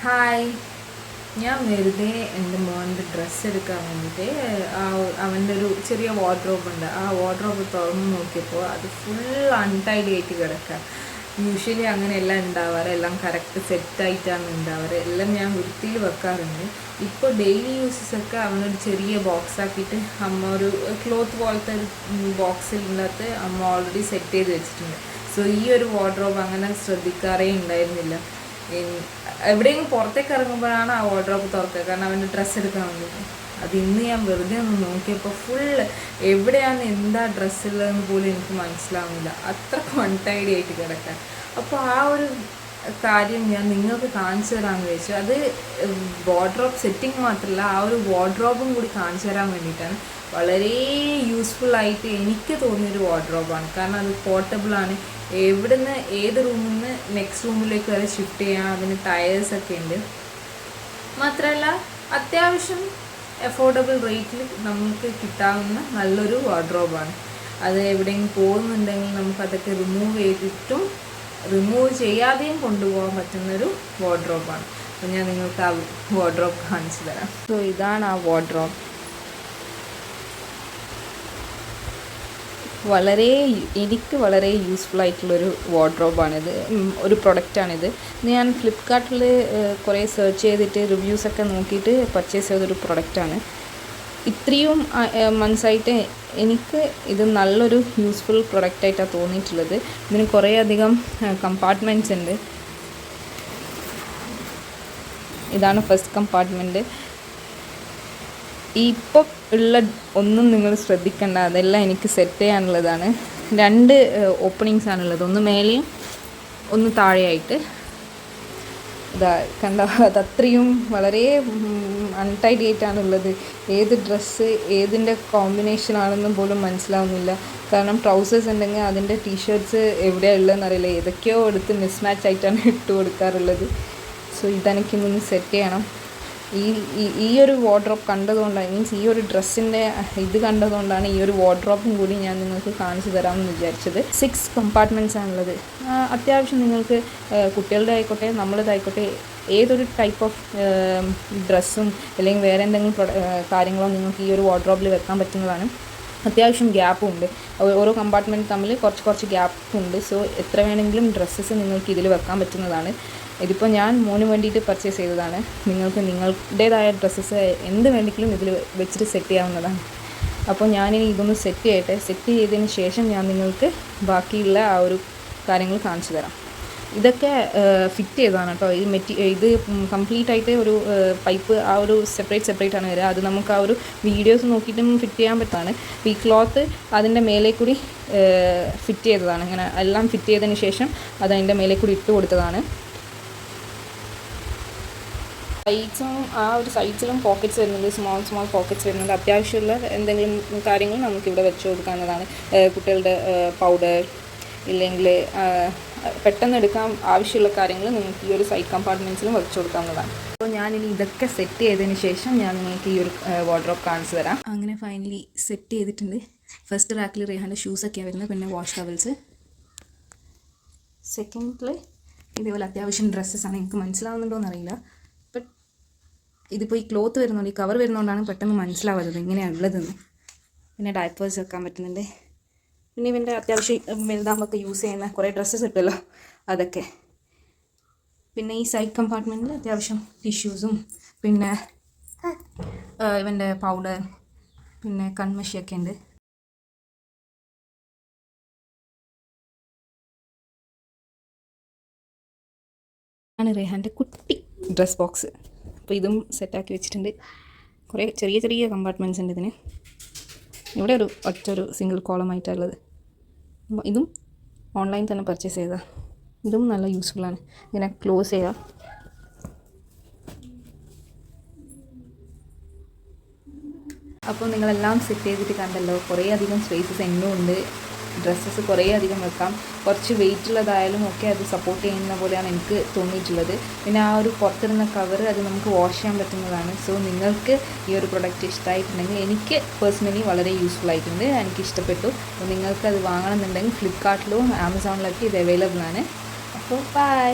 Hi. ഞാൻ വെറുതെ എൻ്റെ മോൻ്റെ ഡ്രസ്സ് എടുക്കാൻ വേണ്ടിയിട്ട് അവൻ്റെ ഒരു ചെറിയ വാർഡ്രോബ് ഉണ്ട്. ആ വാർഡ്രോബ് തുറന്ന് നോക്കിയപ്പോൾ അത് ഫുൾ അൺടൈഡി ആയിട്ട് കിടക്കുക. യൂഷ്വലി അങ്ങനെയല്ല ഉണ്ടാവാറ്, എല്ലാം കറക്റ്റ് സെറ്റായിട്ടാണ് ഉണ്ടാവാറ്. എല്ലാം ഞാൻ വൃത്തിയിൽ വെക്കാറുണ്ട്. ഇപ്പോൾ ഡെയിലി യൂസസൊക്കെ അവനൊരു ചെറിയ ബോക്സാക്കിയിട്ട് അമ്മ ഒരു ക്ലോത്ത് പോലത്തെ ഒരു ബോക്സിനകത്ത് അമ്മ ഓൾറെഡി സെറ്റ് ചെയ്ത് വെച്ചിട്ടുണ്ട്. സോ ഈ ഒരു വാർഡ്രോബ് അങ്ങനെ ശ്രദ്ധിക്കാറേ ഉണ്ടായിരുന്നില്ല. എവിടെയെങ്കിലും പുറത്തേക്ക് ഇറങ്ങുമ്പോഴാണ് ആ വാർഡ്രോബ് തുറക്കുക, കാരണം അവൻ്റെ ഡ്രസ്സ് എടുക്കാൻ വേണ്ടിയിട്ട്. അത് ഇന്ന് ഞാൻ വെറുതെ ഒന്ന് നോക്കിയപ്പോൾ ഫുള്ള് എവിടെയാണ് എന്താ ഡ്രസ്സുള്ളതെന്ന് പോലും എനിക്ക് മനസ്സിലാവുന്നില്ല, അത്രയ്ക്ക് അൺടൈഡി ആയിട്ട് കിടക്കാൻ. അപ്പോൾ ആ ഒരു കാര്യം ഞാൻ നിങ്ങൾക്ക് കാണിച്ചു തരാമെന്ന് വെച്ചു. അത് വാർഡ്രോബ് സെറ്റിംഗ് മാത്രമല്ല, ആ ഒരു വാർഡ്രോബും കൂടി കാണിച്ചു തരാൻ വേണ്ടിയിട്ടാണ്. വളരെ യൂസ്ഫുള്ളായിട്ട് എനിക്ക് തോന്നിയൊരു വാർഡ്രോബാണ്. കാരണം അത് പോർട്ടബിളാണ്. എവിടുന്ന് ഏത് റൂമിൽ നിന്ന് നെക്സ്റ്റ് റൂമിലേക്ക് വരെ ഷിഫ്റ്റ് ചെയ്യാം. അതിന് ടയേഴ്സൊക്കെ ഉണ്ട്. മാത്രമല്ല അത്യാവശ്യം അഫോർഡബിൾ റേറ്റിൽ നമുക്ക് കിട്ടാവുന്ന നല്ലൊരു വാർഡ്രോബാണ്. അത് എവിടെയെങ്കിലും പോകുന്നുണ്ടെങ്കിൽ നമുക്കതൊക്കെ റിമൂവ് ചെയ്തിട്ടും റിമൂവ് ചെയ്യാതെയും കൊണ്ടുപോകാൻ പറ്റുന്നൊരു വാർഡ്രോബാണ്. അപ്പോൾ ഞാൻ നിങ്ങൾക്ക് ആ വാർഡ്രോബ് കാണിച്ചു തരാം. സോ ഇതാണ് ആ വാർഡ്രോബ്. എനിക്ക് വളരെ യൂസ്ഫുൾ ആയിട്ടുള്ളൊരു വാർഡ്രോബാണിത്, ഒരു പ്രൊഡക്റ്റാണിത്. ഞാൻ ഫ്ലിപ്കാർട്ടിൽ കുറേ സെർച്ച് ചെയ്തിട്ട് റിവ്യൂസൊക്കെ നോക്കിയിട്ട് പർച്ചേസ് ചെയ്തൊരു പ്രൊഡക്റ്റാണ്. ഇത്രയും മന്ത്സായിട്ട് എനിക്ക് ഇത് നല്ലൊരു യൂസ്ഫുൾ പ്രൊഡക്റ്റായിട്ടാണ് തോന്നിയിട്ടുള്ളത്. ഇതിന് കുറേ അധികം കമ്പാർട്ട്മെൻറ്റ്സ് ഉണ്ട്. ഇതാണ് ഫസ്റ്റ് കമ്പാർട്ട്മെൻറ്റ്. ഇപ്പോൾ ഉള്ള ഒന്നും നിങ്ങൾ ശ്രദ്ധിക്കേണ്ട, അതെല്ലാം എനിക്ക് സെറ്റ് ചെയ്യാനുള്ളതാണ്. 2 ഓപ്പണിങ്സ് ആണുള്ളത്, ഒന്ന് മേലെയും ഒന്ന് താഴെയായിട്ട്. ഇതാ കണ്ട, അതത്രയും വളരെ അൺടൈഡി ആയിട്ടാണുള്ളത്. ഏത് ഡ്രസ്സ് ഏതിൻ്റെ കോമ്പിനേഷനാണെന്നും പോലും മനസ്സിലാവുന്നില്ല. കാരണം ട്രൗസേഴ്സ് ഉണ്ടെങ്കിൽ അതിൻ്റെ ടീഷർട്ട്സ് എവിടെയാണ് ഉള്ളതെന്ന് അറിയില്ല, ഏതൊക്കെയോ എടുത്ത് മിസ്മാച്ച് ആയിട്ടാണ് ഇട്ട് കൊടുക്കാറുള്ളത്. സോ ഇതെനിക്കൊന്ന് സെറ്റ് ചെയ്യണം. ഈ ഒരു വാർഡ്രോബ് കണ്ടതുകൊണ്ടാണ്, മീൻസ് ഈ ഒരു ഡ്രസ്സിൻ്റെ ഇത് കണ്ടതുകൊണ്ടാണ് ഈ ഒരു വാർഡ്രോബും കൂടി ഞാൻ നിങ്ങൾക്ക് കാണിച്ചു തരാമെന്ന് വിചാരിച്ചത്. 6 കമ്പാർട്ട്മെൻറ്റ്സ് ആണുള്ളത്. അത്യാവശ്യം നിങ്ങൾക്ക് കുട്ടികളുടെ ആയിക്കോട്ടെ നമ്മളതായിക്കോട്ടെ ഏതൊരു ടൈപ്പ് ഓഫ് ഡ്രസ്സും അല്ലെങ്കിൽ വേറെ എന്തെങ്കിലും കാര്യങ്ങളോ നിങ്ങൾക്ക് ഈ ഒരു വാർഡ്രോബിൽ വെക്കാൻ പറ്റുന്നതാണ്. അത്യാവശ്യം ഗ്യാപ്പും ഉണ്ട്, ഓരോ കമ്പാർട്ട്മെൻറ്റ് തമ്മിൽ കുറച്ച് ഗ്യാപ്പുണ്ട്. സോ എത്ര വേണമെങ്കിലും ഡ്രസ്സസ് നിങ്ങൾക്ക് ഇതിൽ വെക്കാൻ പറ്റുന്നതാണ്. ഇതിപ്പോൾ ഞാൻ മോന് വേണ്ടിയിട്ട് പർച്ചേസ് ചെയ്തതാണ്. നിങ്ങൾക്ക് നിങ്ങളുടേതായ ഡ്രസ്സസ് എന്ത് വേണമെങ്കിലും ഇതിൽ വെച്ചിട്ട് സെറ്റ് ചെയ്യാവുന്നതാണ്. അപ്പോൾ ഞാനിനി ഇതൊന്ന് സെറ്റ് ചെയ്യട്ടെ. സെറ്റ് ചെയ്തതിന് ശേഷം ഞാൻ നിങ്ങൾക്ക് ബാക്കിയുള്ള ആ ഒരു കാര്യങ്ങൾ കാണിച്ചു തരാം. ഇതൊക്കെ ഫിറ്റ് ചെയ്തതാണ് കേട്ടോ. ഇത് കംപ്ലീറ്റ് ആയിട്ട് ഒരു പൈപ്പ് ആ ഒരു സെപ്പറേറ്റ് ആണ് വരിക. അത് നമുക്ക് ആ ഒരു വീഡിയോസ് നോക്കിയിട്ടും ഫിറ്റ് ചെയ്യാൻ പറ്റുന്നതാണ്. അപ്പോൾ ഈ ക്ലോത്ത് അതിൻ്റെ മേലെ കൂടി ഫിറ്റ് ചെയ്തതാണ്. ഇങ്ങനെ എല്ലാം ഫിറ്റ് ചെയ്തതിന് ശേഷം അത് അതിൻ്റെ മേലെ കൂടി ഇട്ട് കൊടുത്തതാണ്. ആ ഒരു സൈഡ്സിലും പോക്കറ്റ്സ് വരുന്നുണ്ട്, സ്മോൾ പോക്കറ്റ്സ് വരുന്നുണ്ട്. അത്യാവശ്യമുള്ള എന്തെങ്കിലും കാര്യങ്ങൾ നമുക്കിവിടെ വെച്ച് കൊടുക്കാവുന്നതാണ്. കുട്ടികളുടെ പൗഡർ ഇല്ലെങ്കിൽ പെട്ടെന്ന് എടുക്കാൻ ആവശ്യമുള്ള കാര്യങ്ങൾ നിങ്ങൾക്ക് ഈ ഒരു സൈഡ് കമ്പാർട്ട്മെൻറ്റ്സിലും വെച്ച് കൊടുക്കാവുന്നതാണ്. അപ്പോൾ ഞാനിനി ഇതൊക്കെ സെറ്റ് ചെയ്തതിന് ശേഷം ഞാൻ നിങ്ങൾക്ക് ഈ ഒരു വാർഡ്രോബ് കാണിച്ചു തരാം. അങ്ങനെ ഫൈനലി സെറ്റ് ചെയ്തിട്ടുണ്ട്. ഫസ്റ്റ് റാക്കിൽ റേഹാൻ്റെ ഷൂസൊക്കെയാണ് വരുന്നത്, പിന്നെ വാഷ് ടവൽസ്. സെക്കൻഡിൽ ഇതേപോലെ അത്യാവശ്യം ഡ്രസ്സസ്സാണ്. എനിക്ക് മനസ്സിലാവുന്നുണ്ടോ എന്നറിയില്ല, ബട്ട് ഇതിപ്പോൾ ഈ ക്ലോത്ത് വരുന്നതുകൊണ്ട്, ഈ കവർ വരുന്നതുകൊണ്ടാണ് പെട്ടെന്ന് മനസ്സിലാവാത്തത് ഇങ്ങനെയാണ് ഉള്ളതെന്ന്. പിന്നെ ഡയപ്പേഴ്സ് വെക്കാൻ പറ്റുന്നുണ്ട്. പിന്നെ ഇവൻ്റെ അത്യാവശ്യം വലുതാകുമ്പോൾ യൂസ് ചെയ്യുന്ന കുറേ ഡ്രസ്സസ് കിട്ടുമല്ലോ, അതൊക്കെ. പിന്നെ ഈ സൈഡ് കമ്പാർട്ട്മെൻറ്റിൽ അത്യാവശ്യം ടിഷ്യൂസും പിന്നെ ഇവൻ്റെ പൗഡർ പിന്നെ കൺമഷിയൊക്കെ ഉണ്ട്. ആണ് റേഹാൻ്റെ കുട്ടി ഡ്രസ് ബോക്സ്. അപ്പോൾ ഇതും സെറ്റാക്കി വെച്ചിട്ടുണ്ട്. കുറേ ചെറിയ കമ്പാർട്ട്മെൻറ്റ്സ് ഉണ്ട് ഇതിന്. ഇവിടെ ഒറ്റൊരു സിംഗിൾ കോളമായിട്ടുള്ളത്. ഇതും ഓൺലൈൻ തന്നെ പർച്ചേസ് ചെയ്തതാണ്. ഇതും നല്ല യൂസ്ഫുള്ളാണ്. ഇങ്ങനെ ക്ലോസ് ചെയ്യുക. അപ്പോൾ നിങ്ങളെല്ലാം സെറ്റ് ചെയ്തിട്ട് കണ്ടല്ലോ. കുറേ അധികം സ്പേസസ് എന്നും ഉണ്ട്. ഡ്രസ്സസ് കുറേ അധികം വെക്കാം. കുറച്ച് വെയിറ്റ് ഉള്ളതായാലും ഒക്കെ അത് സപ്പോർട്ട് ചെയ്യുന്ന പോലെയാണ് എനിക്ക് തോന്നിയിട്ടുള്ളത്. പിന്നെ ആ ഒരു പുറത്തിടുന്ന കവർ അത് നമുക്ക് വാഷ് ചെയ്യാൻ പറ്റുന്നതാണ്. സോ നിങ്ങൾക്ക് ഈ ഒരു പ്രൊഡക്റ്റ് ഇഷ്ടമായിട്ടുണ്ടെങ്കിൽ എനിക്ക് പേഴ്സണലി വളരെ യൂസ്ഫുൾ ആയിട്ടുണ്ട്, എനിക്ക് ഇഷ്ടപ്പെട്ടു. അപ്പോൾ നിങ്ങൾക്ക് അത് വാങ്ങണമെന്നുണ്ടെങ്കിൽ ഫ്ലിപ്കാർട്ടിലും ആമസോണിലൊക്കെ ഇത് അവൈലബിൾ ആണ്. അപ്പോൾ ബൈ.